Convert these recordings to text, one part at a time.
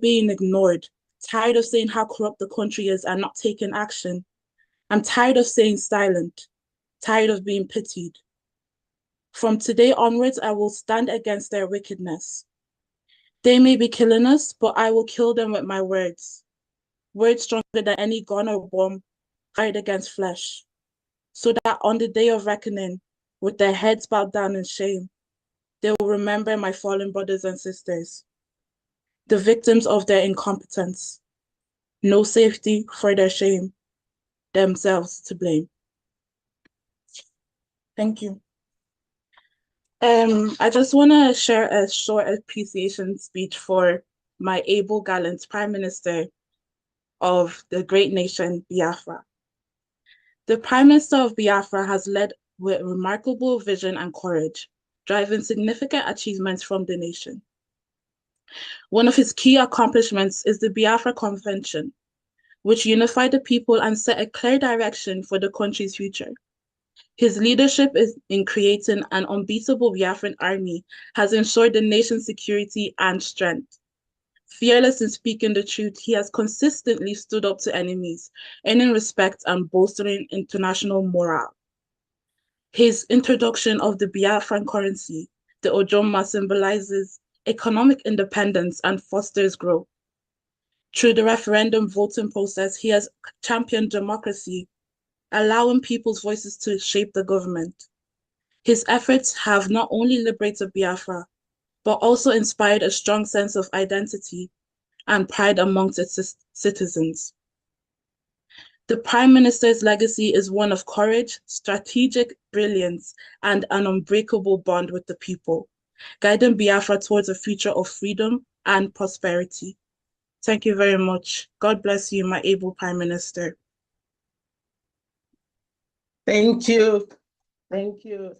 being ignored, tired of saying how corrupt the country is and not taking action. I'm tired of staying silent, tired of being pitied. From today onwards, I will stand against their wickedness. They may be killing us, but I will kill them with my words. Words stronger than any gun or bomb fired against flesh. So that on the day of reckoning, with their heads bowed down in shame, they will remember my fallen brothers and sisters, the victims of their incompetence. No safety for their shame, themselves to blame. Thank you. I just want to share a short appreciation speech for my able, gallant Prime Minister of the great nation, Biafra. The Prime Minister of Biafra has led with remarkable vision and courage, driving significant achievements from the nation. One of his key accomplishments is the Biafra Convention, which unified the people and set a clear direction for the country's future. His leadership in creating an unbeatable Biafran army has ensured the nation's security and strength. Fearless in speaking the truth, he has consistently stood up to enemies, earning respect and bolstering international morale. His introduction of the Biafran currency, the Ojoma, symbolizes economic independence and fosters growth. Through the referendum voting process, he has championed democracy, allowing people's voices to shape the government. His efforts have not only liberated Biafra, but also inspired a strong sense of identity and pride amongst its citizens. The Prime Minister's legacy is one of courage, strategic brilliance, and an unbreakable bond with the people, guiding Biafra towards a future of freedom and prosperity. Thank you very much. God bless you, my able Prime Minister. Thank you. Thank you.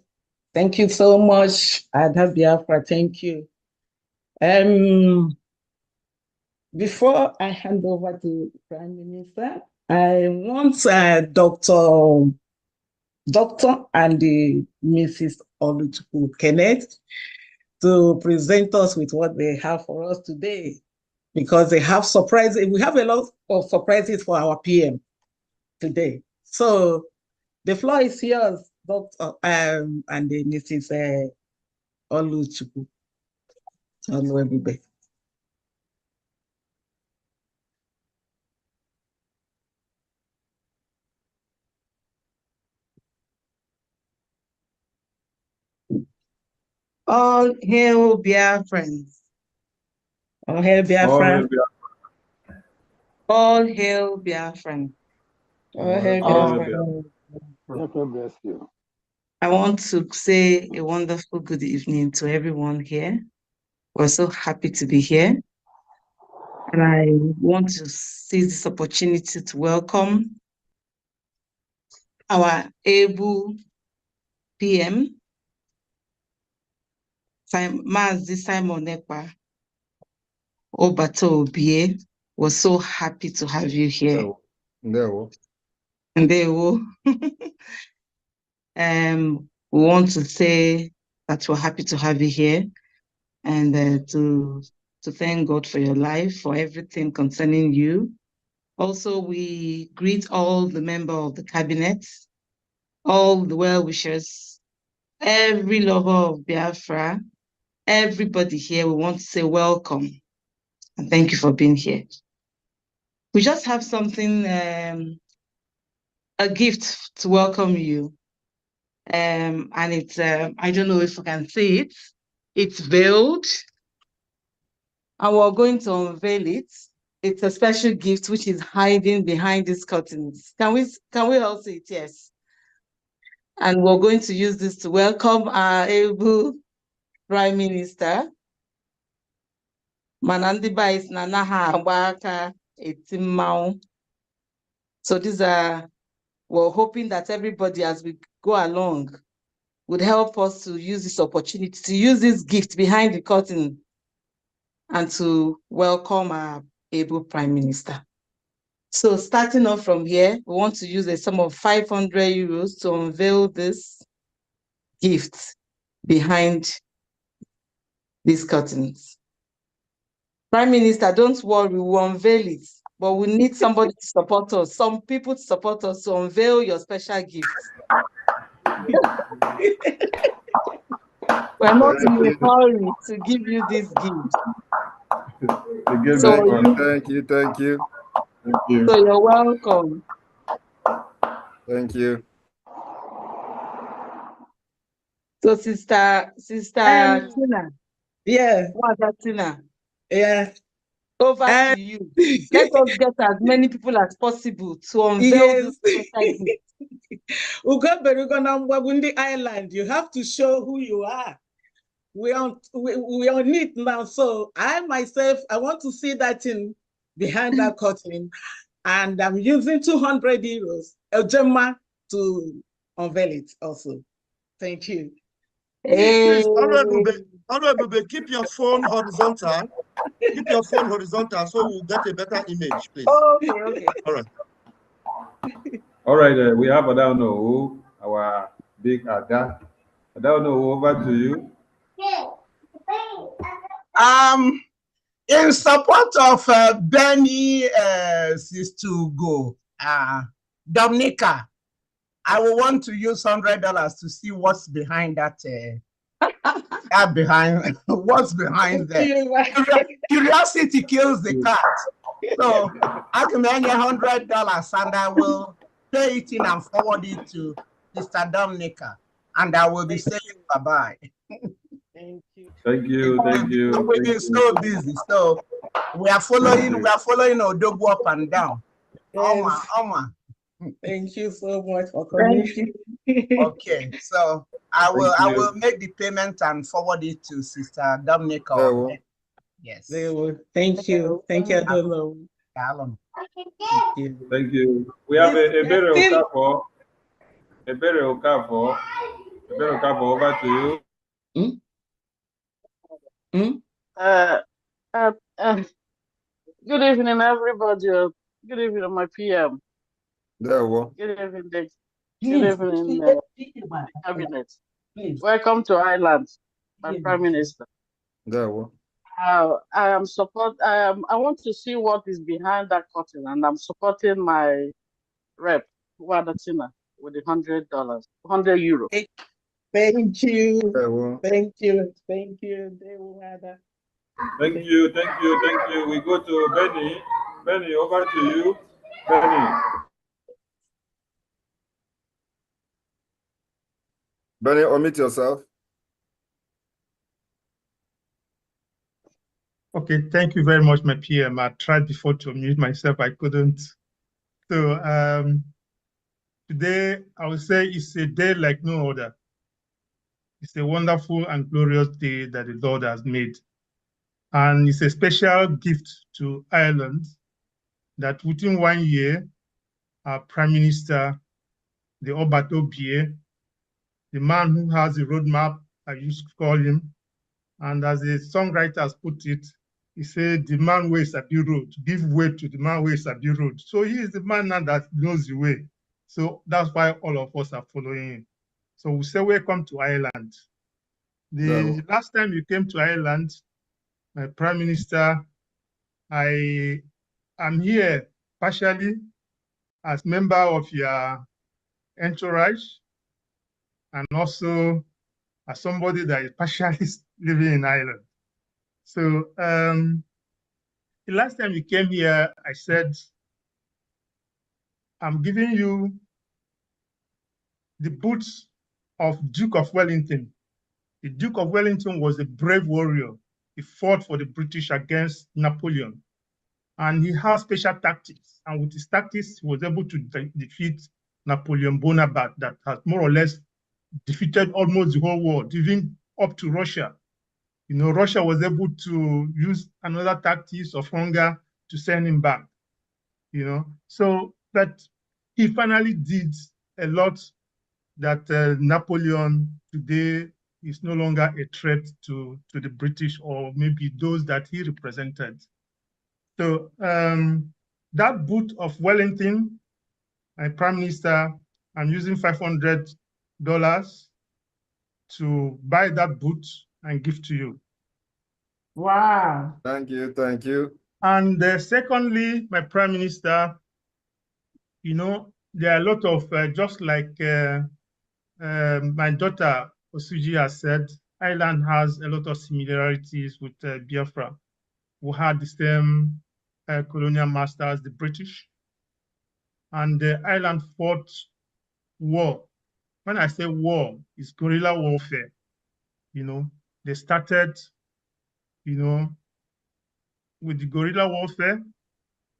Thank you so much, Ada Biafra. Thank you. Before I hand over to Prime Minister, I want Dr. and Mrs. Oluchukwu Kenneth to present us with what they have for us today, because they have surprises. We have a lot of surprises for our PM today. So the floor is yours, Dr. and Mrs. Oluchukwu. Hello, everybody. All hail Biafrans. All hail Biafra. All hail Biafran. All hail Biafra. God bless you. I want to say a wonderful good evening to everyone here. We're so happy to be here. And I want to seize this opportunity to welcome our able PM, Mazi Simon Ekpa Obato Obie. We're so happy to have you here. And they will. We want to say that we're happy to have you here, and to thank God for your life, for everything concerning you. Also, we greet all the members of the cabinet, all the well-wishers, every lover of Biafra, everybody here. We want to say welcome and thank you for being here. We just have something, a gift to welcome you. And it's, I don't know if you can see it. It's veiled. And we're going to unveil it. It's a special gift which is hiding behind these curtains. Can we all see it? Yes. And we're going to use this to welcome our able Prime Minister. Manandiba is Nanaha Abaka Etimau. So we're hoping that everybody, as we go along, would help us to use this opportunity, to use this gift behind the curtain, and to welcome our able Prime Minister. So starting off from here, we want to use a sum of 500 euros to unveil this gift behind these curtains. Prime Minister, don't worry, we will unveil it. But we need somebody to support us, some people to support us to unveil your special gifts. We're not in a hurry to give you these gifts. So thank you. Thank you. So you're welcome. Thank you. So Sister Tina. Yeah. What's Tina? Yeah. Over to you. Let us get as many people as possible to unveil this special gift. Uganda Island, you have to show who you are. We on it now. So I myself, I want to see that in behind that curtain, and I'm using 200 euros, a Gemma, to unveil it also. Thank you. Hey. Please, Honorable, keep your phone horizontal. Keep your phone horizontal so we'll get a better image, please. Okay. All right. All right, we have Adano, our big Ada. Adano, over to you. In support of Benny to go, Dominica, I will want to use $100 to see what's behind that. What's behind that? Curiosity kills the cat. So I can earn $100 and I will pay it in and forward it to Mr. Dominica, and I will be saying bye-bye. Thank you. Thank you. We're so busy. So we are following Odogwu up and down. Yes. Oma. Thank you so much for coming. Okay, so I will make the payment and forward it to Sister Dominica. Yes. Thank you. Thank you, Adolo. Thank you. We have a Ebere Okafor. Ebere Okafor, over to you. Good evening, everybody. Good evening, my PM. Good evening, good evening, cabinet. Welcome to Ireland, my Prime Minister. I want to see what is behind that curtain, and I'm supporting my rep, Wadatina, with the $100, €100. Thank you. Thank you. We go to Benny. Benny, over to you. Benny, omit yourself. Okay, thank you very much, my PM. I tried before to unmute myself, I couldn't. So today, I would say it's a day like no other. It's a wonderful and glorious day that the Lord has made. And it's a special gift to Ireland that within 1 year, our Prime Minister, the Obat Obie, the man who has a roadmap, I used to call him, and as the songwriter has put it, he said, the man ways a road, give way to the man ways a road. So he is the man now that knows the way. So that's why all of us are following him. So we say, welcome to Ireland. The last time you came to Ireland, my Prime Minister, I am here partially as member of your entourage and also as somebody that is partially living in Ireland. So the last time you came here, I said, I'm giving you the boots of Duke of Wellington. The Duke of Wellington was a brave warrior. He fought for the British against Napoleon. And he has special tactics. And with his tactics, he was able to defeat Napoleon Bonaparte that has more or less defeated almost the whole world, even up to Russia. You know, Russia was able to use another tactics of hunger to send him back, you know. So, but he finally did a lot that Napoleon today is no longer a threat to the British or maybe those that he represented. So that boot of Wellington, my Prime Minister, I'm using $500 to buy that boot and give to you. Wow. Thank you. Thank you. And secondly, my Prime Minister, you know, there are a lot of, just like my daughter Osuji has said, Ireland has a lot of similarities with Biafra, who had the same colonial masters, the British. And Ireland fought war. When I say war, it's guerrilla warfare. You know, they started, you know, with the guerrilla warfare.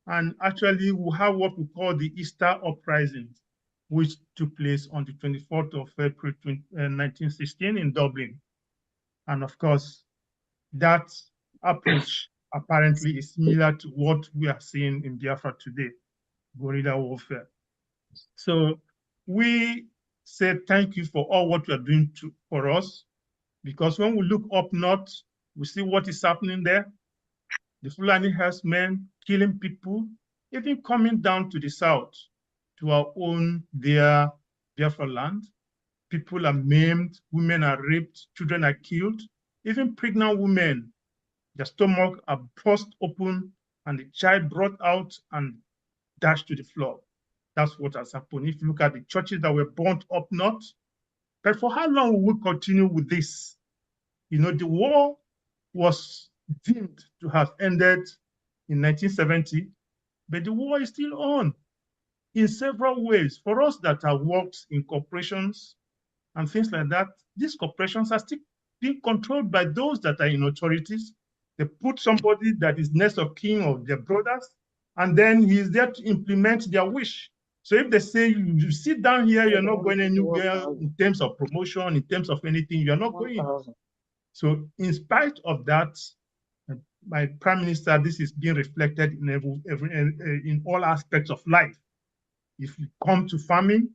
And actually, we have what we call the Easter Uprising, which took place on the 24th of April 1916 in Dublin. And of course, that approach apparently is similar to what we are seeing in Biafra today, guerrilla warfare. So we say thank you for all what you are doing for us, because when we look up north, we see what is happening there. The Fulani herdsmen killing people, even coming down to the south, to our own dear Biafra land. People are maimed, women are raped, children are killed, even pregnant women, their stomach are burst open and the child brought out and dashed to the floor. That's what has happened. If you look at the churches that were burnt up north, but for how long will we continue with this? You know, the war was deemed to have ended in 1970, but the war is still on in several ways. For us that have worked in corporations and things like that, these corporations are still being controlled by those that are in authorities. They put somebody that is next of kin of their brothers, and then he is there to implement their wish. So if they say you sit down here, you're not going anywhere in terms of promotion, in terms of anything, you're not going. So in spite of that, my Prime Minister, this is being reflected in all aspects of life. If you come to farming,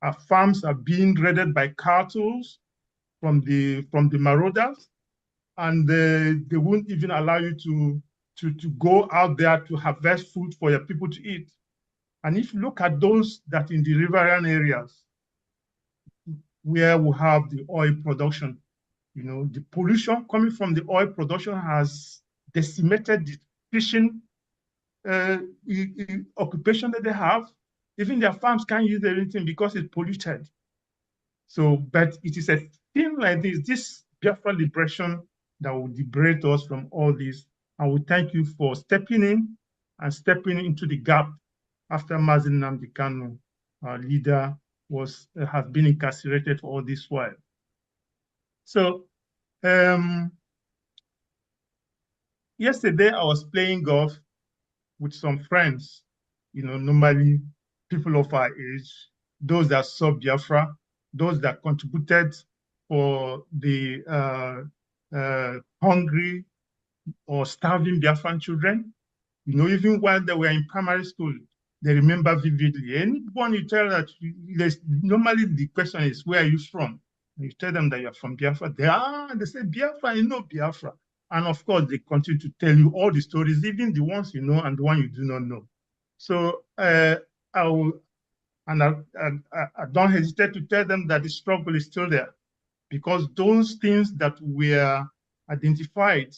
our farms are being raided by cartels from the marauders, and they won't even allow you to go out there to harvest food for your people to eat. And if you look at those that in the riverine areas where we have the oil production, you know, the pollution coming from the oil production has decimated the fishing occupation that they have. Even their farms can't use anything because it's polluted. So, but it is a thing like this Biafra liberation that will liberate us from all this. And we thank you for stepping in and stepping into the gap after Mazi Nnamdi Kanu, our leader, has been incarcerated for all this while. So, yesterday I was playing golf with some friends, you know, normally people of our age, those that saw Biafra, those that contributed for the hungry or starving Biafran children. You know, even while they were in primary school, they remember vividly. Anyone you tell that, normally the question is, where are you from? And you tell them that you're from Biafra, they say, Biafra, you know Biafra. And of course, they continue to tell you all the stories, even the ones you know and the one you do not know. So I don't hesitate to tell them that the struggle is still there, because those things that were identified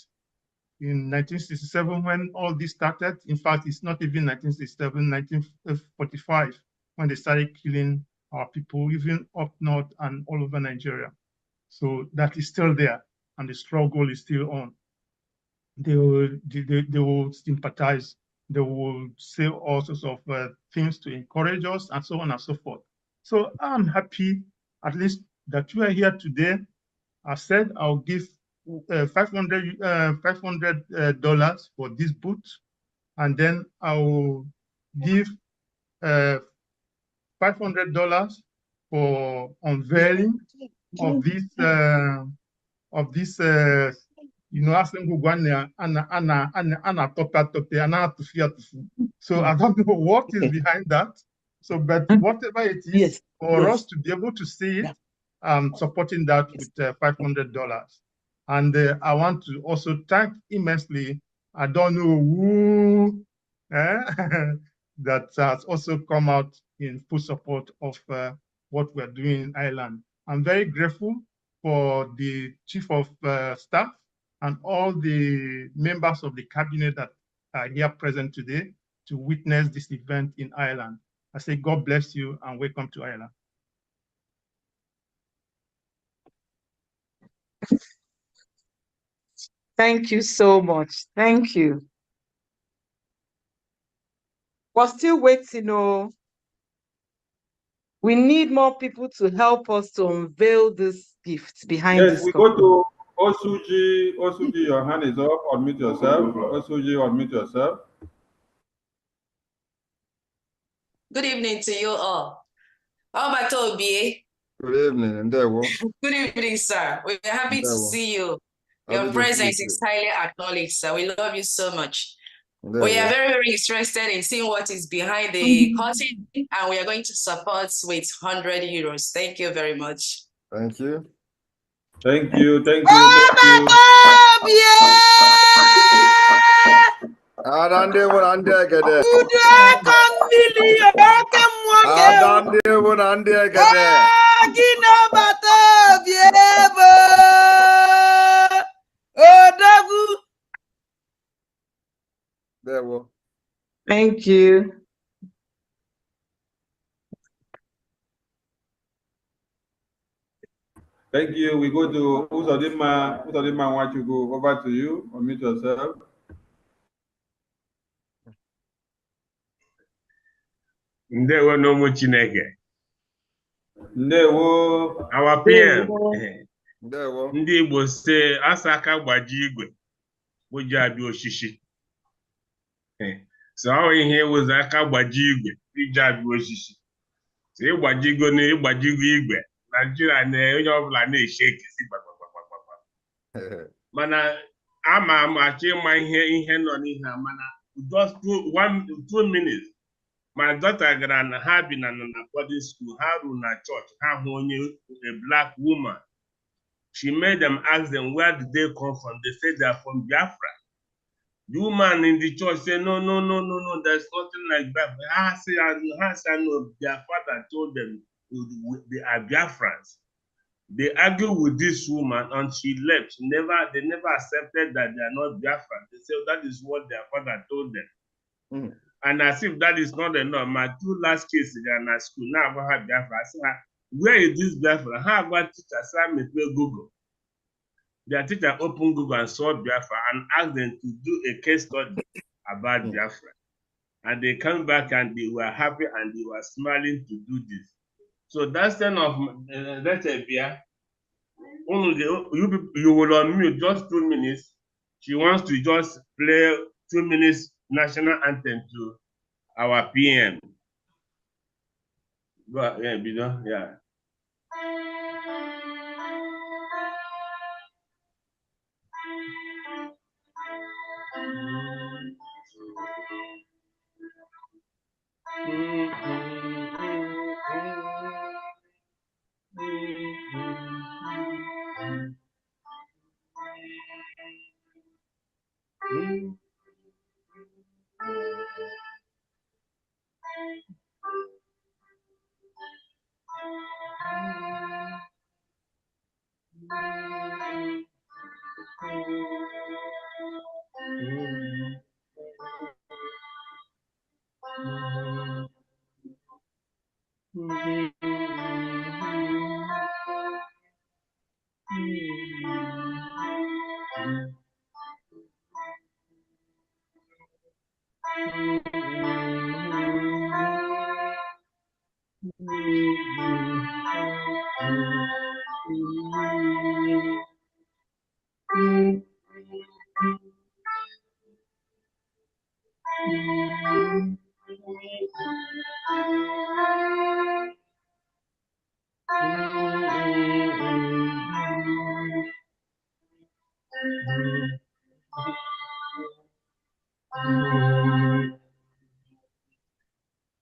in 1967 when all this started, in fact, it's not even 1967, 1945, when they started killing our people, even up north and all over Nigeria. So that is still there, and the struggle is still on. They will sympathize. They will say all sorts of things to encourage us, and so on and so forth. So I'm happy, at least, that you are here today. I said I'll give $500 for this booth, and then I will give $500 for unveiling of this you know, so I don't know what is behind that. So, but whatever it is, for us to be able to see it, supporting that with $500. And I want to also thank immensely, I don't know who, that has also come out in full support of what we're doing in Ireland. I'm very grateful for the Chief of Staff, and all the members of the cabinet that are here present today to witness this event in Ireland. I say God bless you and welcome to Ireland. Thank you so much. Thank you. We're still waiting. Oh, we need more people to help us to unveil this gift behind Yes, this we company. go to Osuji. Osuji, your hand is up. Unmute yourself. Osuji, unmute yourself. Good evening to you all. How about Toby? Good evening, Ndewo. Good evening, sir. We're happy to see you. Your presence is highly acknowledged, sir. We love you so much. We are very, very interested in seeing what is behind the curtain, and we are going to support with 100 euros. Thank you very much. Thank you. Thank you. Thank you. Thank you. Adande wonande gede. There we go. Thank you. Thank you. We go to Uzodima. Uzodima, want to go over to you. Unmute yourself. Ndewo n'ụmụ Chineke. Ndewo. Our PM. Ndewo. Ndị Igbo sị asa aka gbaji igwe o ji abịa osisi. So ọ ihe wụzụ aka gbaji igwe iji abịa osisi. So ịgbajigo igwe Nigeria na onye ọbụla na-eche ekisi gbagbagbagbagba. Mana ama achọ ịma ihe nọ n'ihe a, mana just 2 minutes. My daughter gara na ha bi na boarding school, ha ru na church, ha hụ onye a black woman. She made them ask them where did they come from. They said they are from Biafra. The woman in the church said, no, there's nothing like that. I say, no, their father told them they are Biafrans. They argued with this woman and she left. They never accepted that they are not Biafrans. They said that is what their father told them. And as if that is not enough, my 2 last cases in our school, now I have Biafra. I said, where is this Biafra? How about teacher? I met Google. Their teacher opened Google and saw Biafra and asked them to do a case study about Biafra. And they came back and they were happy and they were smiling to do this. So that's kind of that's a beer. You will unmute just 2 minutes. She wants to just play 2 minutes national anthem to our PM. Go ahead, Bido. Yeah.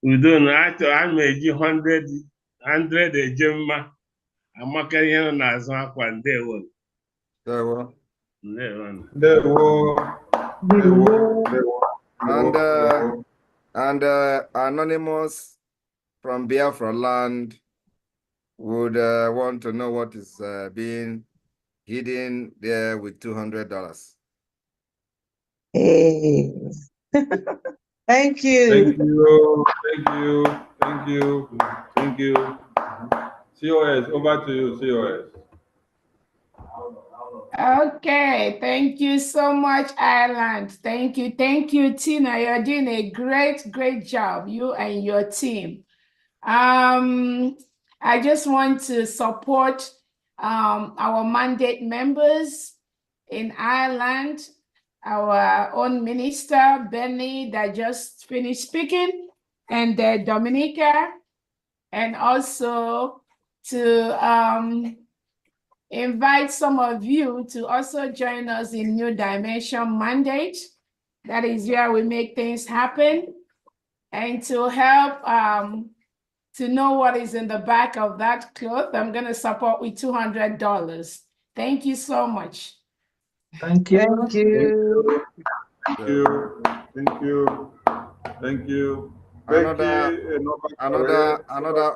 Udo na I'm a 100 eje mma amaka ihe nọ n'azụ akwa ndewo. And Anonymous from Biafra land would want to know what is being hidden there with $200. Hey. Thank you. Thank you. Thank you. Thank you. Thank you. COS, over to you, COS. Okay, thank you so much, Ireland. Thank you, Tina. You're doing a great job, you and your team. I just want to support our mandate members in Ireland, our own minister, Benny, that just finished speaking, and Dominica, and also to invite some of you to also join us in New Dimension Mandate. That is where we make things happen, and to help to know what is in the back of that cloth, I'm going to support with $200. Thank you so much. Thank you. Thank you. Thank you. Thank you. Thank you. Another Becky,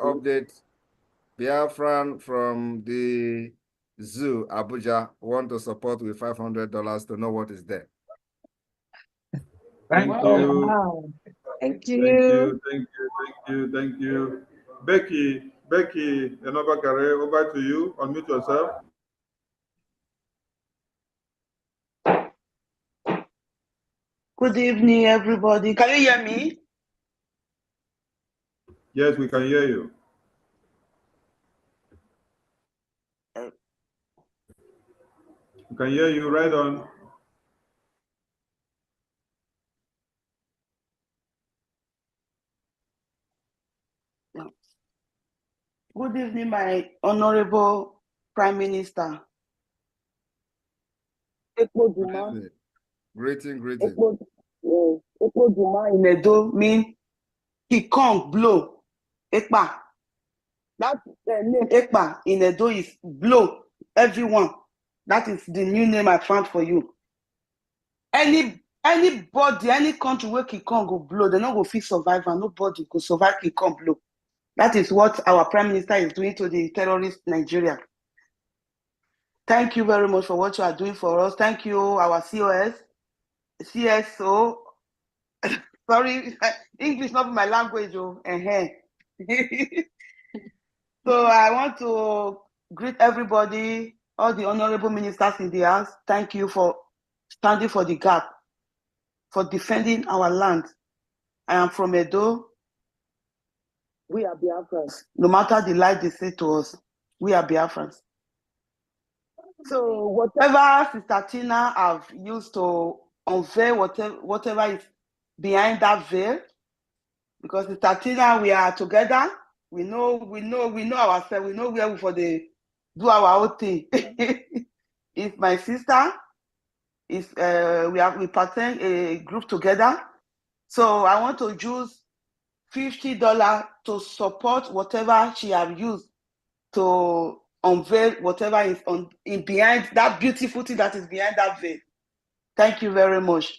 update. Biafran from the zoo, Abuja, want to support with $500 to know what is there. Thank you. Wow. Thank you. Thank you. Thank you. Thank you. Thank you. Becky, another career, over to you. Unmute yourself. Good evening, everybody. Can you hear me? Yes, we can hear you. We can hear you. Right on. Good evening, my honorable Prime Minister. Ekpa Duma. Greeting. Ekpa Duma in Edo mean he can't blow. Ekpa. That name Ekpa in Edo is blow everyone. That is the new name I found for you. Anybody, any country where he can't go blow, they not go fit survive, and nobody go survive he can't blow. That is what our Prime Minister is doing to the terrorist Nigeria. Thank you very much for what you are doing for us. Thank you, our CSO. Sorry, English not my language. So I want to greet everybody, all the honorable ministers in the house. Thank you for standing for the gap, for defending our land. I am from Edo. We are Biafrans. No matter the lie they say to us, we are Biafrans. So whatever Sister Tina have used to unveil whatever is behind that veil, because Sister Tina, we are together. We know ourselves. We know where we for the do our own thing. It's my sister. It's we partner a group together. So I want to use $50 to support whatever she have used to unveil whatever is behind that beautiful thing that is behind that veil. Thank you very much.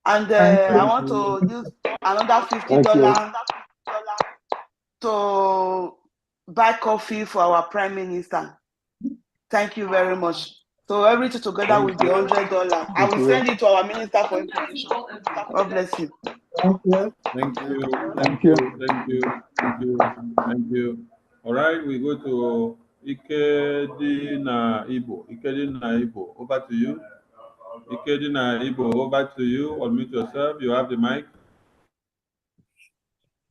And I want to use another $50 to buy coffee for our Prime Minister. Thank you very much. So everything together will be $100. I will send it to our minister for information. God bless you. Thank you. Thank you. All right, we go to Ikedina Ibo. Over to you. Ikedina Ibo, over to you. Unmute yourself. You have the mic.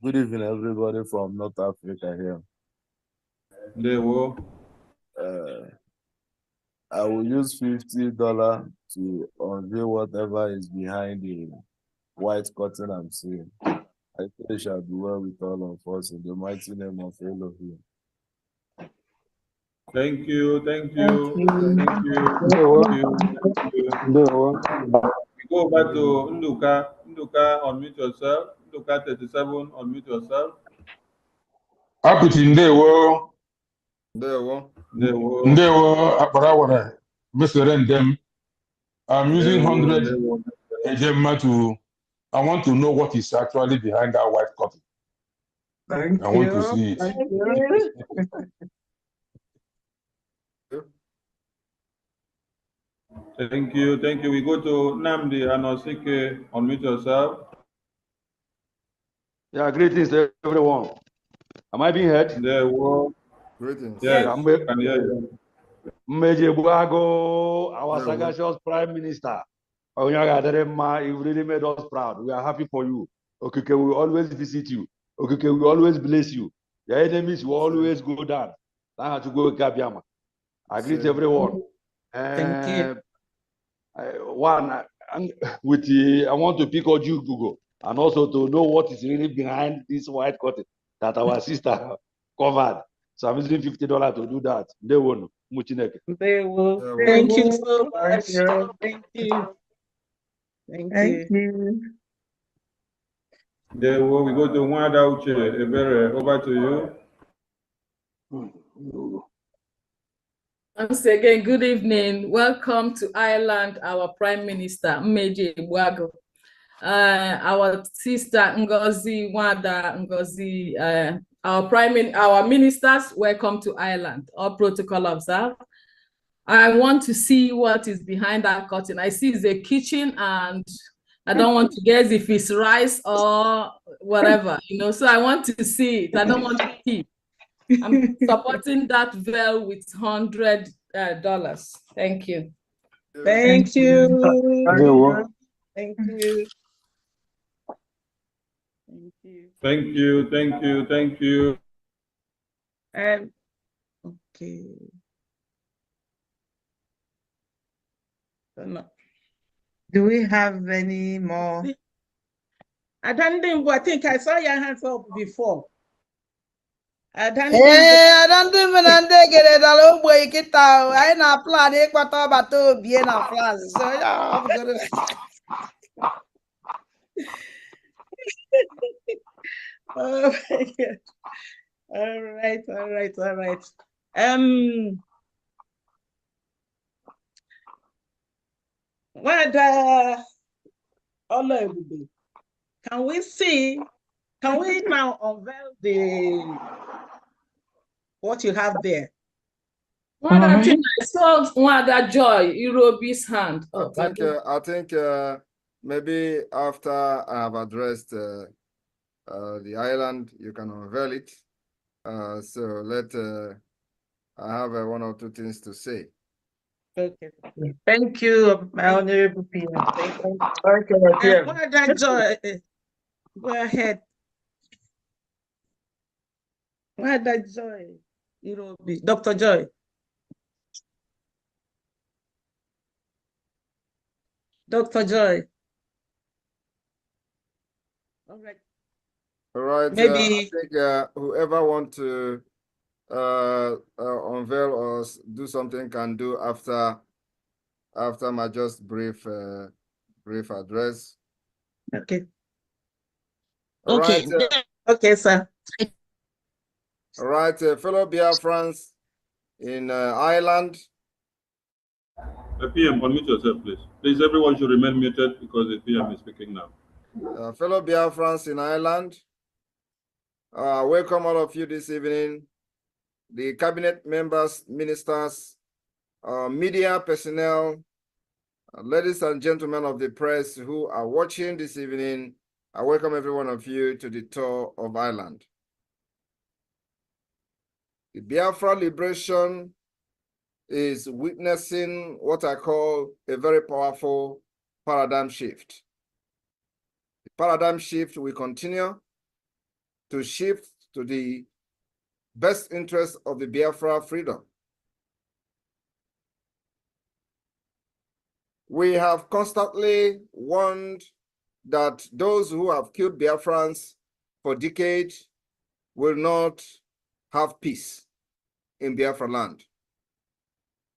Good evening, everybody from North Africa here. I will use $50 to unveil whatever is behind the white curtain I'm seeing. I think it shall be well with all of us in the mighty name of Elohim. Thank you. We go back to Nduka. Nduka, unmute yourself. Nduka 37, unmute yourself. Ndewo, Akbarawara, Mr. Ndem. I'm using 100 Ejema to, I want to know what is actually behind that white curtain. I want to see it. Thank you. Thank you. We go to Namdi Anosike. Unmute yourself. Yeah, greetings to everyone. Am I being heard? There were. Greetings. Yes, I'm I can hear you. Meje Buago, our sagacious Prime Minister. Onyaga, you really made us proud. We are happy for you. Okay, we will always visit you. Okay, we will always bless you. Your enemies will always go down. I have to go to Kabiama. I greet everyone. Thank you. I want to pick on you, Google, and also to know what is really behind this white curtain that our sister covered. So I'm using $50 to do that. They won't. They will. Thank you so much. Thank you. Thank you. There were. We go to Wanda Uche. Ebere, over to you. Once again, good evening. Welcome to Ireland, our Prime Minister, Meje Buago. Our sister Ngozi Wanda Ngozi, our ministers, welcome to Ireland. All protocol observed. I want to see what is behind that curtain. I see it's a kitchen, and I don't want to guess if it's rice or whatever, so I want to see it. I don't want to keep. I'm supporting that veil with $100. Thank you. Thank you. Thank you. Thank you. Thank you. Thank you. And okay. Do we have any more? I think I saw your hands up before. I don't even get it. I'll wake it out. I not plan it, but about to be in a France. So, yeah, I'm good. Oh my God. All right. Can we now unveil what you have there? I saw Wanda Joy, Irobi's hand. I think maybe after I have addressed the island, you can unveil it. So I have one or two things to say. Okay. Thank you, my honorable PM. Thank you. Joy, go ahead. Wanda Joy, Irobi, Dr. Joy. Dr. Joy. All right. All right. Maybe I think whoever want to unveil or do something can do after my just brief address. Okay. All okay. Right, okay, sir. All right, fellow Biafrans in Ireland. PM, unmute yourself, please. Please, everyone should remain muted because the PM is speaking now. Fellow Biafrans in Ireland, welcome all of you this evening. The cabinet members, ministers, media personnel, ladies and gentlemen of the press who are watching this evening, I welcome every one of you to the tour of Ireland. The Biafra liberation is witnessing what I call a very powerful paradigm shift. The paradigm shift will continue to shift to the best interest of the Biafra freedom. We have constantly warned that those who have killed Biafrans for decades will not have peace in Biafra land.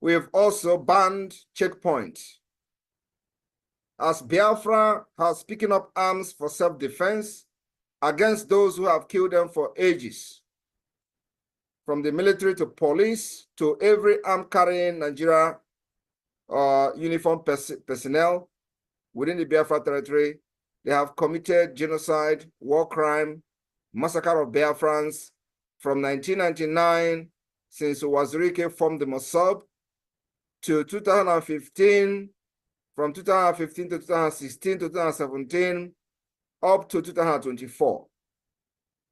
We have also banned checkpoints. As Biafra has picking up arms for self-defense against those who have killed them for ages, from the military to police to every arm-carrying Nigeria uniform personnel within the Biafra territory, they have committed genocide, war crime, massacre of Biafrans from 1999, since Wazirike formed the Mossad, to 2015, from 2015 to 2016 to 2017, up to 2024.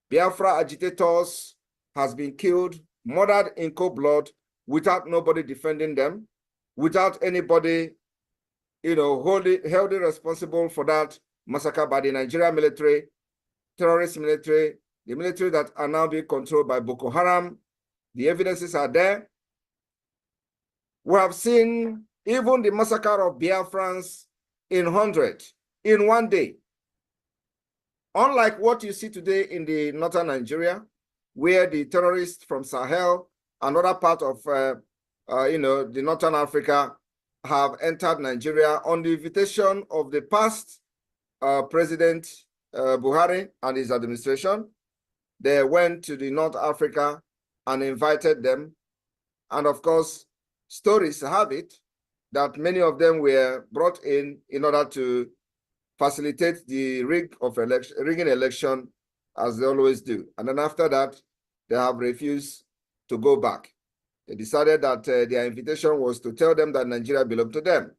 Biafra agitators has been killed, murdered in cold blood, without nobody defending them, without anybody, held responsible for that massacre by the Nigerian military, terrorist military, the military that are now being controlled by Boko Haram. The evidences are there. We have seen even the massacre of Biafrans in hundreds in one day. Unlike what you see today in the northern Nigeria, where the terrorists from Sahel and other part of the northern Africa have entered Nigeria on the invitation of the past President Buhari and his administration. They went to the North Africa and invited them. And of course, stories have it that many of them were brought in order to facilitate the rigging election, as they always do. And then after that, they have refused to go back. They decided that their invitation was to tell them that Nigeria belonged to them.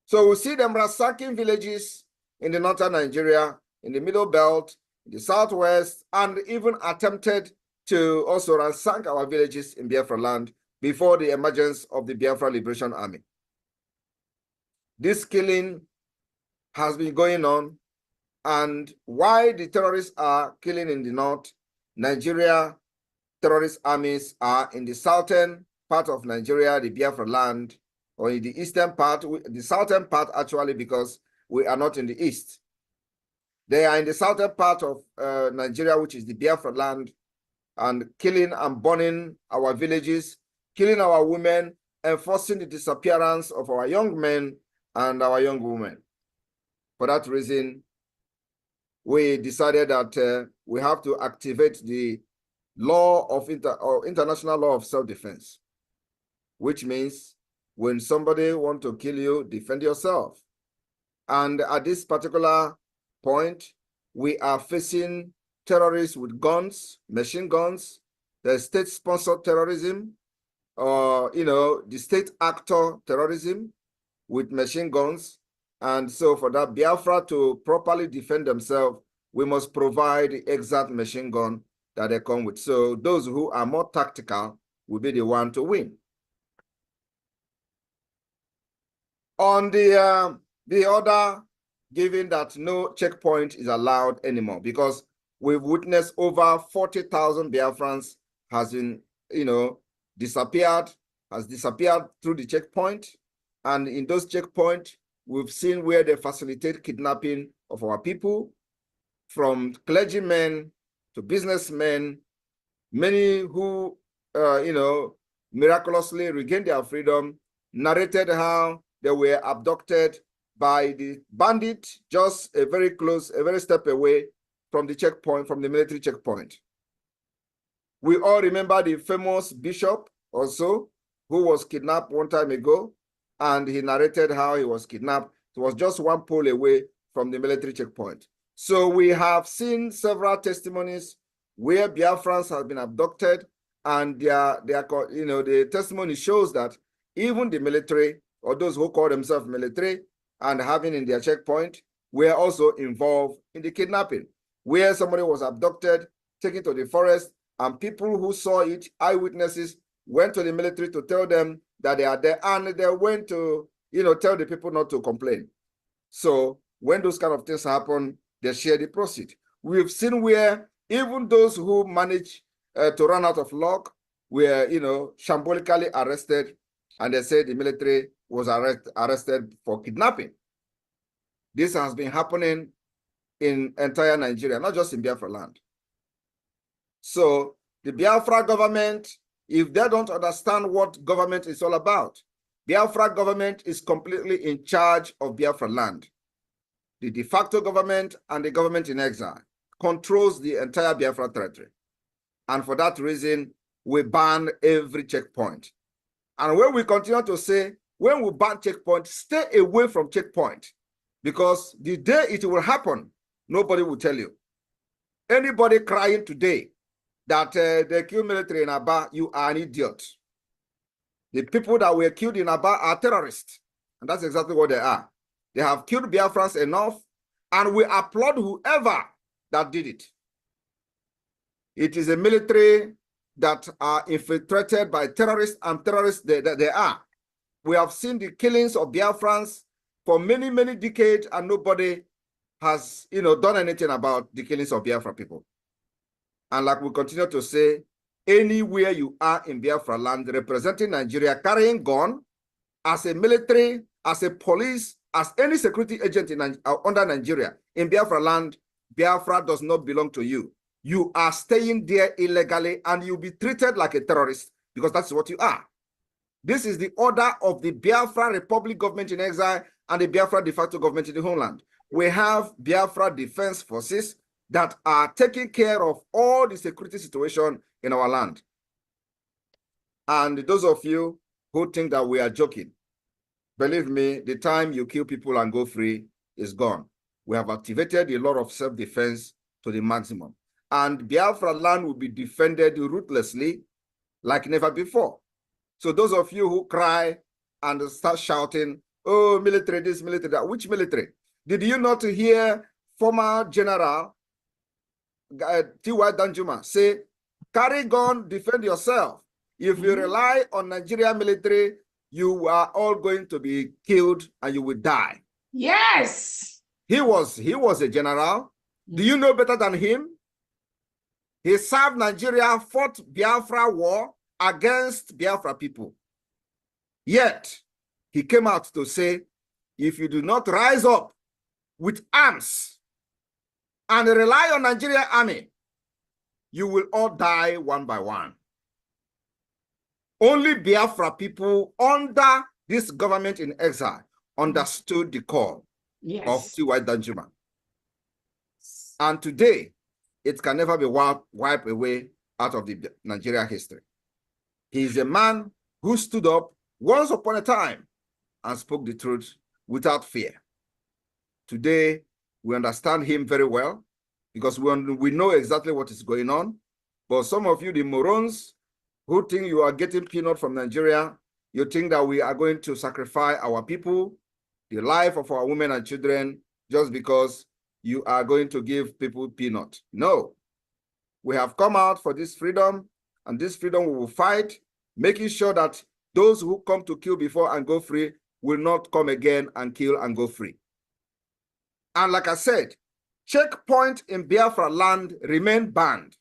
So we see them ransacking villages in the northern Nigeria, in the middle belt, in the southwest, and even attempted to also ransack our villages in Biafra land before the emergence of the Biafra Liberation Army. This killing has been going on, and why the terrorists are killing in the north, Nigeria terrorist armies are in the southern part of Nigeria, the Biafra land, or in the eastern part, the southern part actually, because we are not in the east. They are in the southern part of Nigeria, which is the Biafra land, and killing and burning our villages, killing our women, enforcing the disappearance of our young men and our young women. For that reason, we decided that we have to activate the law of international law of self-defense, which means when somebody wants to kill you, defend yourself. And at this particular point, we are facing terrorists with guns, machine guns, the state-sponsored terrorism, or the state actor terrorism with machine guns. And so for that Biafra to properly defend themselves, we must provide the exact machine gun that they come with. So those who are more tactical will be the one to win. On the order, given that no checkpoint is allowed anymore, because we've witnessed over 40,000 Biafrans has been, disappeared through the checkpoint. And in those checkpoints, we've seen where they facilitate kidnapping of our people, from clergymen to businessmen, many who, miraculously regained their freedom, narrated how they were abducted by the bandit just a very step away from the checkpoint, from the military checkpoint. We all remember the famous bishop also, who was kidnapped one time ago, and he narrated how he was kidnapped. It was just one pole away from the military checkpoint. So we have seen several testimonies where Biafrans have been abducted, and the testimony shows that even the military, or those who call themselves military and having in their checkpoint, were also involved in the kidnapping, where somebody was abducted, taken to the forest, and people who saw it, eyewitnesses, went to the military to tell them that they are there, and they went to, tell the people not to complain. So when those kind of things happen, they share the proceeds. We've seen where even those who manage to run out of luck were, shambolically arrested, and they said the military was arrested for kidnapping. This has been happening in entire Nigeria, not just in Biafra land. So the Biafra government, if they don't understand what government is all about, Biafra government is completely in charge of Biafra land. The de facto government and the government in exile controls the entire Biafra territory. And for that reason, we ban every checkpoint. And when we continue to say, when we ban checkpoint, stay away from checkpoint, because the day it will happen, nobody will tell you. Anybody crying today that they kill military in Aba, you are an idiot. The people that were killed in Aba are terrorists. And that's exactly what they are. They have killed Biafrans enough, and we applaud whoever that did it. It is a military that are infiltrated by terrorists, and terrorists they are. We have seen the killings of Biafrans for many, many decades, and nobody has done anything about the killings of Biafra people. And like we continue to say, anywhere you are in Biafra land representing Nigeria, carrying gun, as a military, as a police, as any security agent under Nigeria, in Biafra land, Biafra does not belong to you. You are staying there illegally, and you'll be treated like a terrorist, because that's what you are. This is the order of the Biafra Republic government in exile and the Biafra de facto government in the homeland. We have Biafra Defense Forces that are taking care of all the security situation in our land. And those of you who think that we are joking, believe me, the time you kill people and go free is gone. We have activated a lot of self-defense to the maximum. And Biafra land will be defended ruthlessly like never before. So those of you who cry and start shouting, oh, military this, military that, which military? Did you not hear former General T.Y. Danjuma say, carry gun, defend yourself. If you rely on Nigerian military, you are all going to be killed and you will die. Yes. He was a general. Do you know better than him? He served Nigeria, fought Biafra war against Biafra people. Yet, he came out to say, if you do not rise up with arms and rely on Nigerian army, you will all die one by one. Only Biafra people under this government in exile understood the call of T.Y. Danjuma. And today, it can never be wiped away out of the Nigeria history. He is a man who stood up once upon a time and spoke the truth without fear. Today, we understand him very well because we know exactly what is going on. But some of you, the morons, who think you are getting peanut from Nigeria, you think that we are going to sacrifice our people, the life of our women and children, just because you are going to give people peanut. No. We have come out for this freedom, and this freedom we will fight, making sure that those who come to kill before and go free will not come again and kill and go free. And like I said, checkpoint in Biafra land remain banned.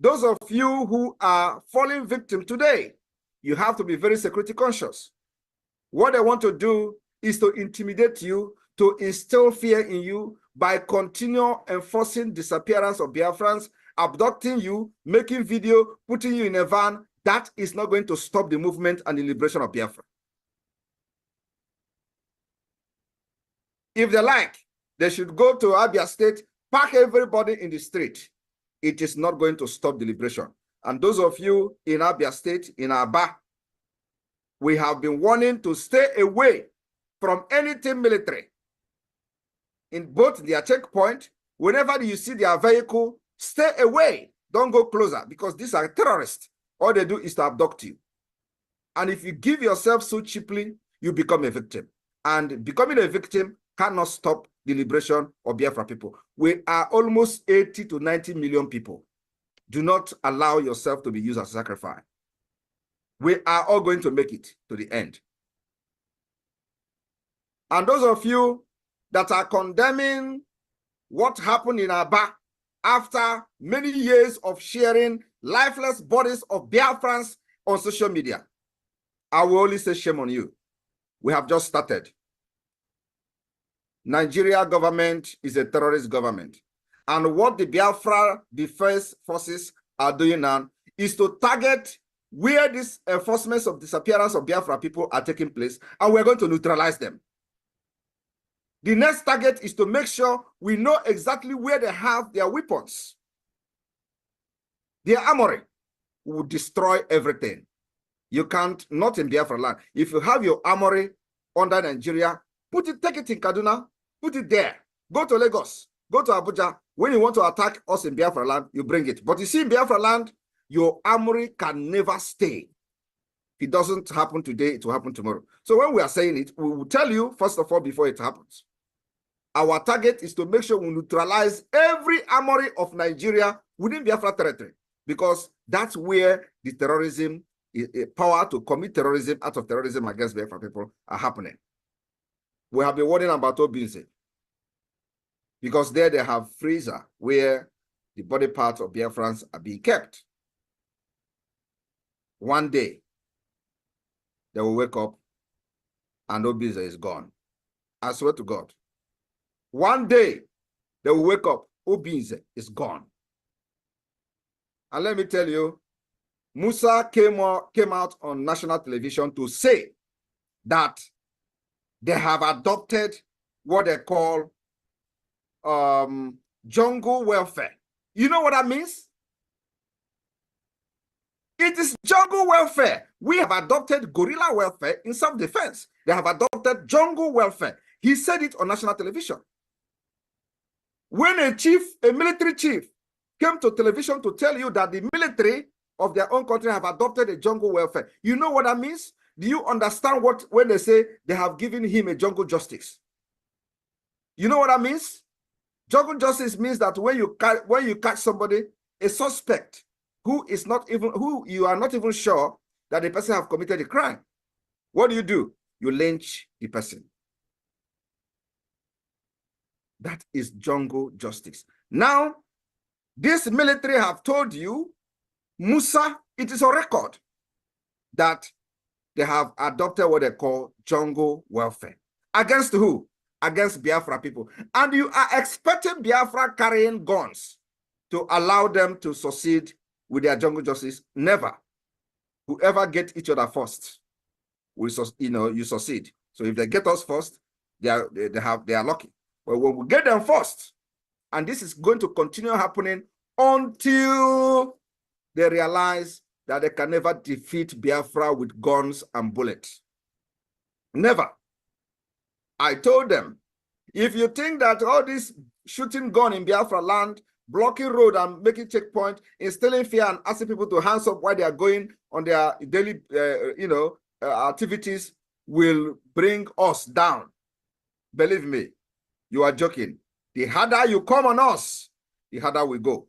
Those of you who are falling victim today, you have to be very security conscious. What they want to do is to intimidate you, to instill fear in you by continuing enforcing disappearance of Biafrans, abducting you, making video, putting you in a van. That is not going to stop the movement and the liberation of Biafra. If they like, they should go to Abia State, pack everybody in the street. It is not going to stop the liberation. And those of you in Abia State, in Aba, we have been warning to stay away from anything military. In both their checkpoint, whenever you see their vehicle, stay away. Don't go closer, because these are terrorists. All they do is to abduct you. And if you give yourself so cheaply, you become a victim. And becoming a victim cannot stop the liberation of Biafra people. We are almost 80 to 90 million people. Do not allow yourself to be used as a sacrifice. We are all going to make it to the end. And those of you that are condemning what happened in Aba after many years of sharing lifeless bodies of Biafrans on social media, I will only say shame on you. We have just started. Nigeria government is a terrorist government. And what the Biafra Defense Forces are doing now is to target where these enforcements of disappearance of Biafra people are taking place, and we're going to neutralize them. The next target is to make sure we know exactly where they have their weapons. Their armory will destroy everything. You can't, not in Biafra land. If you have your armory under Nigeria, take it in Kaduna, put it there. Go to Lagos, go to Abuja. When you want to attack us in Biafra land, you bring it. But you see, in Biafra land, your armory can never stay. If it doesn't happen today, it will happen tomorrow. So when we are saying it, we will tell you, first of all, before it happens. Our target is to make sure we neutralize every armory of Nigeria within Biafra territory, because that's where the terrorism, power to commit terrorism, act of terrorism against Biafra people are happening. We have been warning about Bigins, because there they have freezer where the body parts of Biafrans are being kept. One day, they will wake up and Bigins is gone. I swear to God. One day, they will wake up, Bigins is gone. And let me tell you, Musa came out on national television to say that they have adopted what they call jungle welfare. You know what that means? It is jungle welfare. We have adopted guerrilla welfare in self-defense. They have adopted jungle welfare. He said it on national television. When a military chief, came to television to tell you that the military of their own country have adopted a jungle welfare, you know what that means? Do you understand when they say they have given him a jungle justice? You know what that means? Jungle justice means that when you catch somebody, a suspect who you are not even sure that the person have committed a crime, what do? You lynch the person. That is jungle justice. Now, this military have told you, Musa, it is a record that they have adopted what they call jungle welfare. Against who? Against Biafra people. And you are expecting Biafra carrying guns to allow them to succeed with their jungle justice? Never. Whoever get each other first, you succeed. So if they get us first, they are lucky. But when we get them first, and this is going to continue happening until they realize that they can never defeat Biafra with guns and bullets. Never. I told them, if you think that all this shooting gun in Biafra land, blocking road and making checkpoint, instilling fear and asking people to hands up while they are going on their daily, activities will bring us down. Believe me, you are joking. The harder you come on us, the harder we go.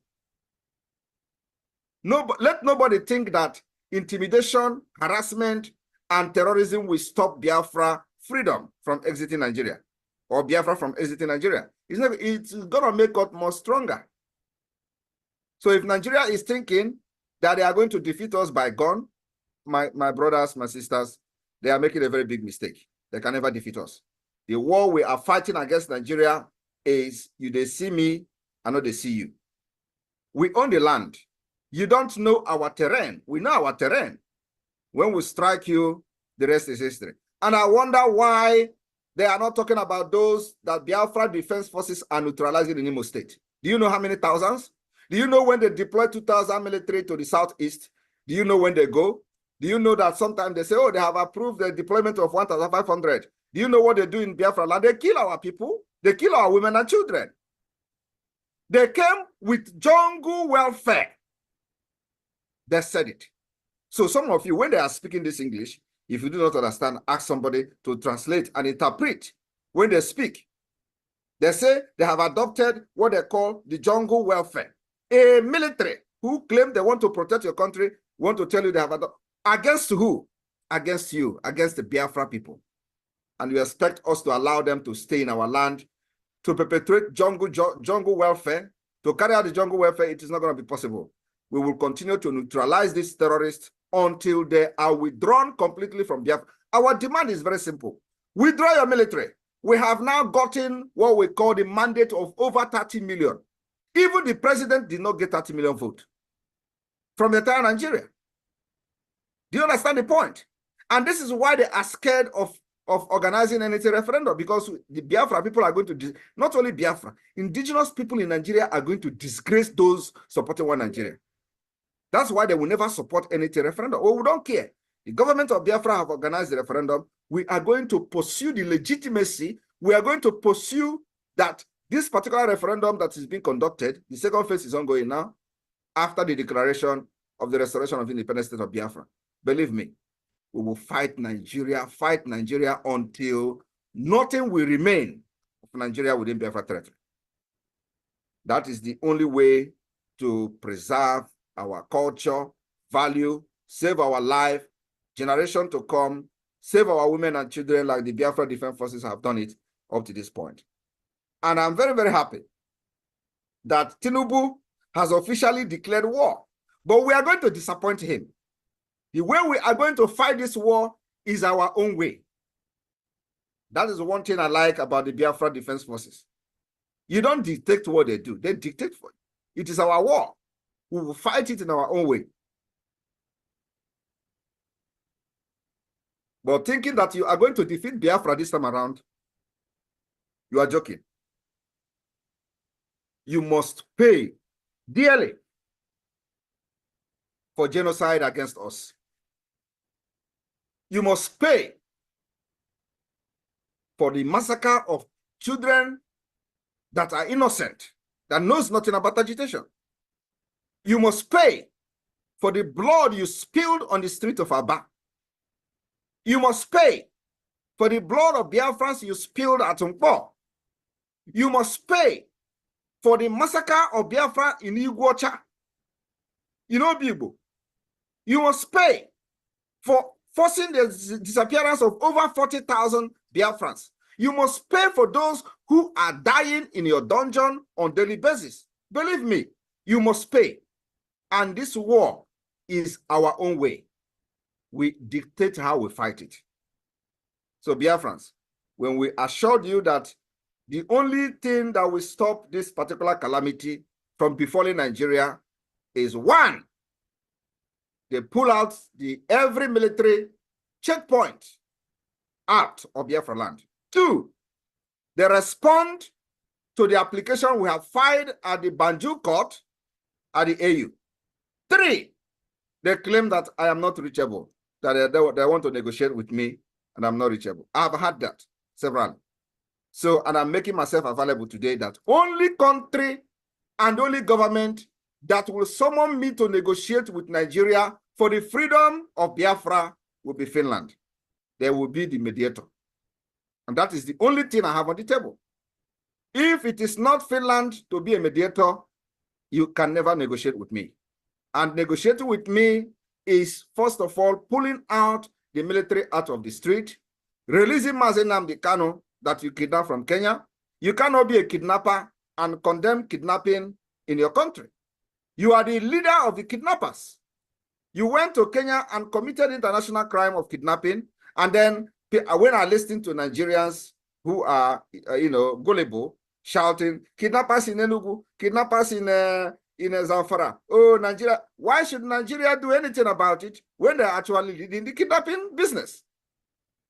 Let nobody think that intimidation, harassment, and terrorism will stop Biafra freedom from exiting Nigeria, or Biafra from exiting Nigeria. It's going to make us more stronger. So if Nigeria is thinking that they are going to defeat us by gun, my brothers, my sisters, they are making a very big mistake. They can never defeat us. The war we are fighting against Nigeria is they see me, I know they see you. We own the land. You don't know our terrain. We know our terrain. When we strike you, the rest is history. And I wonder why they are not talking about those that Biafra Defense Forces are neutralizing in Imo State. Do you know how many thousands? Do you know when they deploy 2,000 military to the southeast? Do you know when they go? Do you know that sometimes they say, oh, they have approved the deployment of 1,500? Do you know what they do in Biafra land? They kill our people. They kill our women and children. They came with jungle welfare. They said it. So some of you, when they are speaking this English, if you do not understand, ask somebody to translate and interpret. When they speak, they say they have adopted what they call the jungle welfare. A military who claim they want to protect your country, want to tell you they have adopted. Against who? Against you, against the Biafra people. And you expect us to allow them to stay in our land, to perpetrate jungle welfare, to carry out the jungle welfare. It is not going to be possible. We will continue to neutralize these terrorists until they are withdrawn completely from Biafra. Our demand is very simple. Withdraw your military. We have now gotten what we call the mandate of over 30 million. Even the president did not get 30 million votes from the entire Nigeria. Do you understand the point? And this is why they are scared of organizing any referendum, because the Biafra people are going to, not only Biafra, indigenous people in Nigeria are going to disgrace those supporting one Nigeria. That's why they will never support any referendum. Well, we don't care. The government of Biafra have organized the referendum. We are going to pursue the legitimacy. We are going to pursue that this particular referendum that is being conducted, the second phase is ongoing now, after the declaration of the restoration of the independent state of Biafra. Believe me, We will fight Nigeria until nothing will remain of Nigeria within Biafra territory. That is the only way to preserve our culture, value, save our life, generation to come, save our women and children like the Biafra Defense Forces have done it up to this point. And I'm very, very happy that Tinubu has officially declared war, but we are going to disappoint him. The way we are going to fight this war is our own way. That is one thing I like about the Biafra Defense Forces. You don't dictate what they do. They dictate for you. It is our war. We will fight it in our own way. But thinking that you are going to defeat Biafra this time around, you are joking. You must pay dearly for genocide against us. You must pay for the massacre of children that are innocent, that knows nothing about agitation. You must pay for the blood you spilled on the street of Aba. You must pay for the blood of Biafrans you spilled at Nkpo. You must pay for the massacre of Biafra in Iguacha. You know, Bibo, you must pay for forcing the disappearance of over 40,000 Biafrans. You must pay for those who are dying in your dungeon on a daily basis. Believe me, you must pay. And this war is our own way. We dictate how we fight it. So Biafrans, when we assured you that the only thing that will stop this particular calamity from befalling Nigeria is one, they pull out every military checkpoint out of Biafra land. Two, they respond to the application we have filed at the Banjul court at the AU. Three, they claim that I am not reachable, that they want to negotiate with me and I'm not reachable. I've had that several. So, and I'm making myself available today that only country and only government that will summon me to negotiate with Nigeria for the freedom of Biafra will be Finland. They will be the mediator. And that is the only thing I have on the table. If it is not Finland to be a mediator, you can never negotiate with me. And negotiating with me is, first of all, pulling out the military out of the street, releasing Mazi Nnamdi Kanu that you kidnapped from Kenya. You cannot be a kidnapper and condemn kidnapping in your country. You are the leader of the kidnappers. You went to Kenya and committed international crime of kidnapping, and then when I listen to Nigerians who are, gullible, shouting, kidnappers in Enugu, kidnappers in Zamfara. Oh, Nigeria. Why should Nigeria do anything about it when they're actually leading the kidnapping business?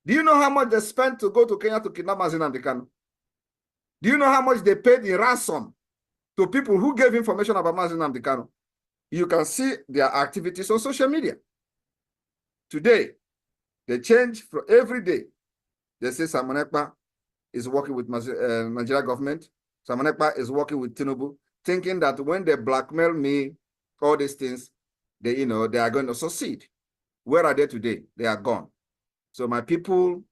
Do you know how much they spent to go to Kenya to kidnap Mazi Nnamdi Kanu? Do you know how much they paid in ransom to people who gave information about Mazi Nnamdi Kanu? You can see their activities on social media. Today, they change from every day. They say Simon Ekpa is working with Nigeria government. Simon Ekpa is working with Tinubu, thinking that when they blackmail me, all these things, they are going to succeed. Where are they today? They are gone. So my people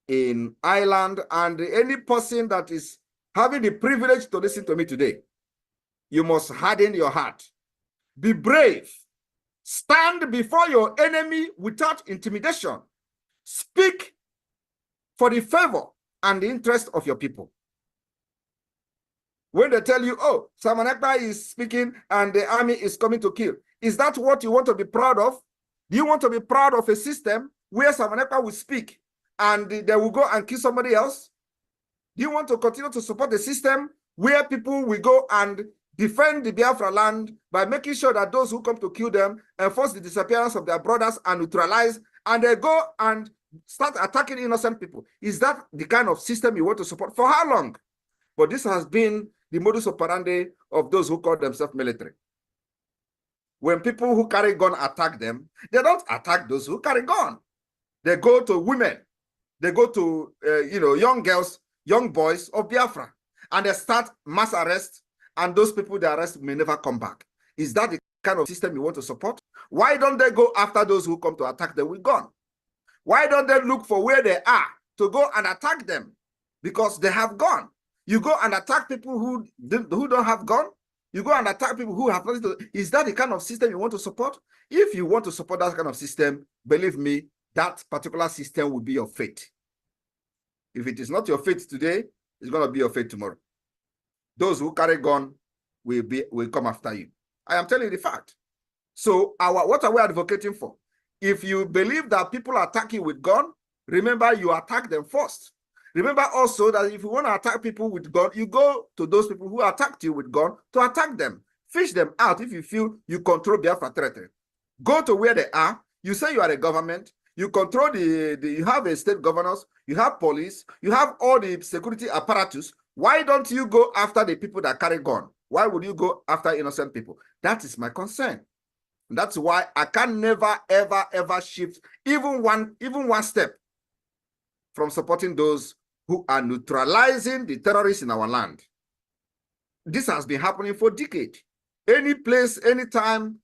in Ireland and any person that is having the privilege to listen to me today, you must harden your heart. Be brave. Stand before your enemy without intimidation. Speak for the favor and the interest of your people. When they tell you, oh, Simon Ekpa is speaking and the army is coming to kill, is that what you want to be proud of? Do you want to be proud of a system where Simon Ekpa will speak and they will go and kill somebody else? Do you want to continue to support the system where people will go and defend the Biafra land by making sure that those who come to kill them enforce the disappearance of their brothers and neutralize, and they go and start attacking innocent people? Is that the kind of system you want to support? For how long? But this has been the modus operandi of those who call themselves military. When people who carry gun attack them, they don't attack those who carry gun. They go to women. They go to, young girls, young boys of Biafra, and they start mass arrest, and those people they arrest may never come back. Is that the kind of system you want to support? Why don't they go after those who come to attack them with gun? Why don't they look for where they are to go and attack them? Because they have gone. You go and attack people who don't have gun. You go and attack people who have nothing to. Is that the kind of system you want to support? If you want to support that kind of system, believe me, that particular system will be your fate. If it is not your fate today, it's going to be your fate tomorrow. Those who carry gun will come after you. I am telling you the fact. So what are we advocating for? If you believe that people attack you with gun, remember you attack them first. Remember also that if you want to attack people with gun, you go to those people who attacked you with gun to attack them. Fish them out if you feel you control Biafra territory. Go to where they are. You say you are a government. You control you have a state governors. You have police. You have all the security apparatus. Why don't you go after the people that carry gun? Why would you go after innocent people? That is my concern. That's why I can never, ever, ever shift even one step from supporting those who are neutralizing the terrorists in our land. This has been happening for decades. Any place, anytime,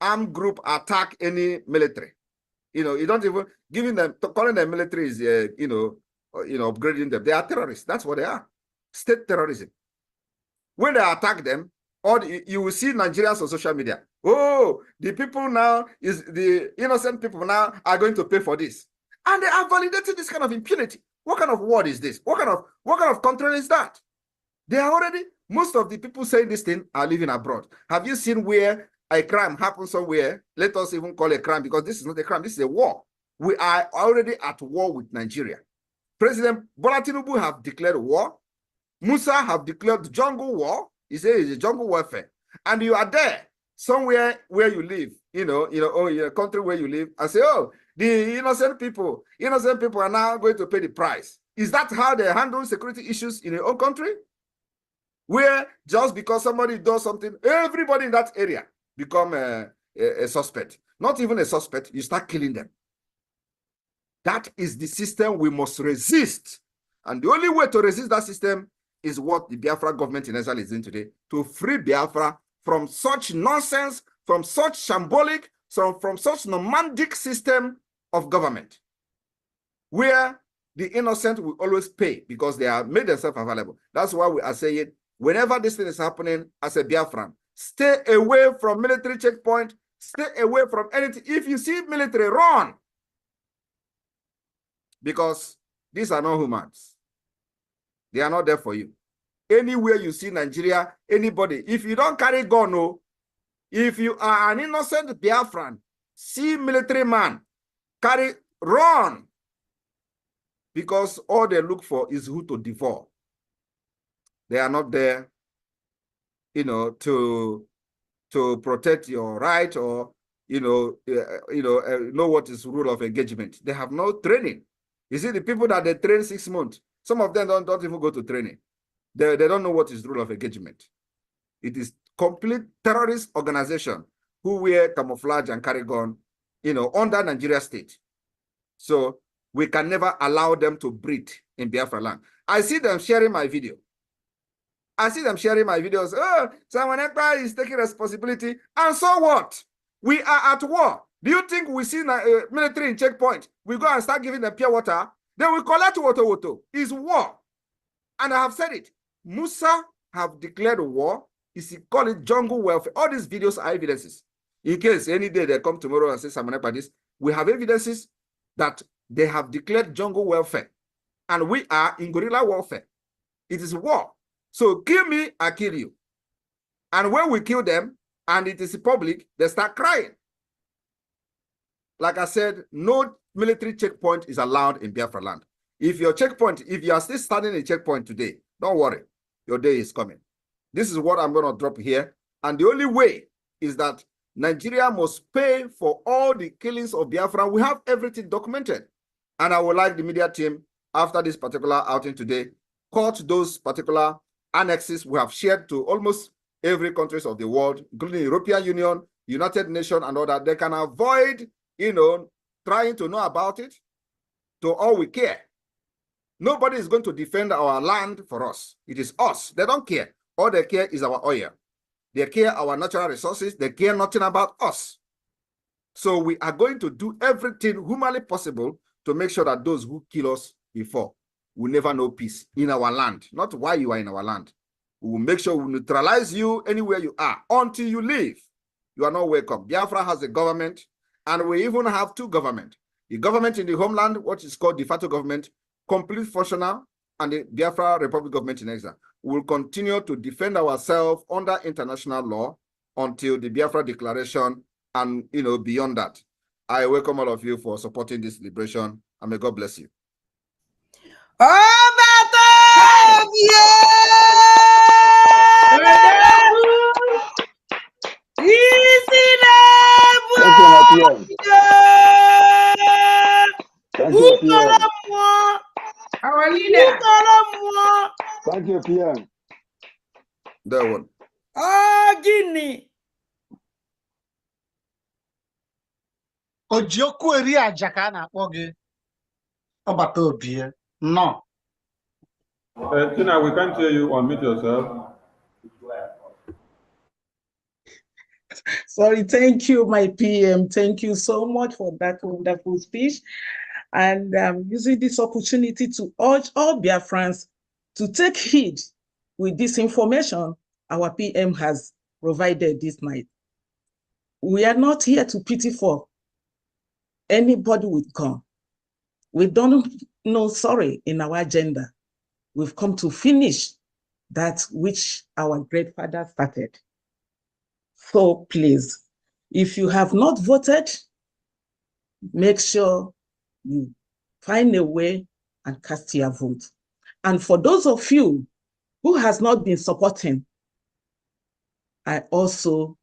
armed group attack any military. You know, you don't even calling them military is upgrading them. They are terrorists. That's what they are. State terrorism. When they attack them, you will see Nigerians on social media. Oh, the innocent people now are going to pay for this. And they are validating this kind of impunity. What kind of word is this? What kind of country is that? They are already, most of the people saying this thing are living abroad. Have you seen where a crime happens somewhere? Let us even call it a crime, because this is not a crime, this is a war. We are already at war with Nigeria. President Bola Tinubu have declared war. Musa have declared jungle war. He says it's a jungle warfare. And you are there, somewhere where you live, in a country where you live, and say, oh, the innocent people are now going to pay the price. Is that how they handle security issues in your own country? Where just because somebody does something, everybody in that area become a suspect. Not even a suspect, you start killing them. That is the system we must resist. And the only way to resist that system is what the Biafra government in Israel is doing today, to free Biafra from such nonsense, from such shambolic, from such nomadic system of government, where the innocent will always pay because they have made themselves available. That's why we are saying, whenever this thing is happening as a Biafran, stay away from military checkpoint, stay away from anything. If you see military, run. Because these are not humans. They are not there for you. Anywhere you see Nigeria, anybody, if you don't carry gun, no, if you are an innocent Biafran, see military man, run. Because all they look for is who to devour. They are not there, to protect your right or, know what is rule of engagement. They have no training. You see, the people that they train 6 months, some of them don't even go to training. They don't know what is rule of engagement. It is complete terrorist organization who wear camouflage and carry gun, under Nigeria state. So we can never allow them to breathe in Biafra land. I see them sharing my video. I see them sharing my videos. Oh, someone Ekpa is taking responsibility. And so what? We are at war. Do you think we see military in checkpoint? We go and start giving them pure water. They will collect water. It's war. And I have said it. Musa have declared war. Is he call it jungle welfare? All these videos are evidences. In case any day they come tomorrow and say someone Ekpa this, we have evidences that they have declared jungle welfare. And we are in guerrilla warfare. It is war. So kill me, I kill you. And when we kill them, and it is public, they start crying. Like I said, no military checkpoint is allowed in Biafra land. If you are still standing in checkpoint today, don't worry. Your day is coming. This is what I'm going to drop here. And the only way is that Nigeria must pay for all the killings of Biafra. We have everything documented. And I would like the media team, after this particular outing today, cut those particular annexes we have shared to almost every countries of the world, including the European Union, United Nations, and all that. They can avoid, trying to know about it. To all we care. Nobody is going to defend our land for us. It is us. They don't care. All they care is our oil. They care our natural resources. They care nothing about us. So we are going to do everything humanly possible to make sure that those who kill us before will never know peace in our land, not why you are in our land. We will make sure we neutralize you anywhere you are until you leave. You are not welcome. Biafra has a government, and we even have two governments. The government in the homeland, what is called de facto government, complete functional, and the Biafra Republic government in exile. We will continue to defend ourselves under international law until the Biafra declaration and beyond that. I welcome all of you for supporting this liberation, and may God bless you. Our leader. Thank you, PM. That one. Oh, Guinea. Ojioku eri aja ka a na-akpọ gị ọbata obi no. Tina, we can't hear you. Unmute yourself. Sorry, thank you, my PM. Thank you so much for that wonderful speech. And using this opportunity to urge all Biafrans to take heed with this information our PM has provided this night. We are not here to pity for anybody with gun. We don't know sorry in our agenda. We've come to finish that which our great father started. So please, if you have not voted, make sure you find a way and cast your vote. And for those of you who has not been supporting, I also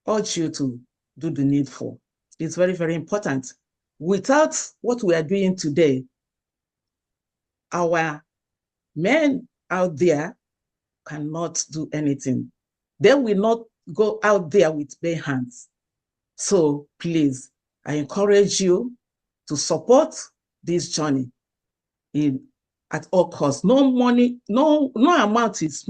urge you to do the needful. It's very, very important. Without what we are doing today, our men out there cannot do anything. They will not go out there with bare hands. So please, I encourage you to support this journey at all costs. No money, no amount is small.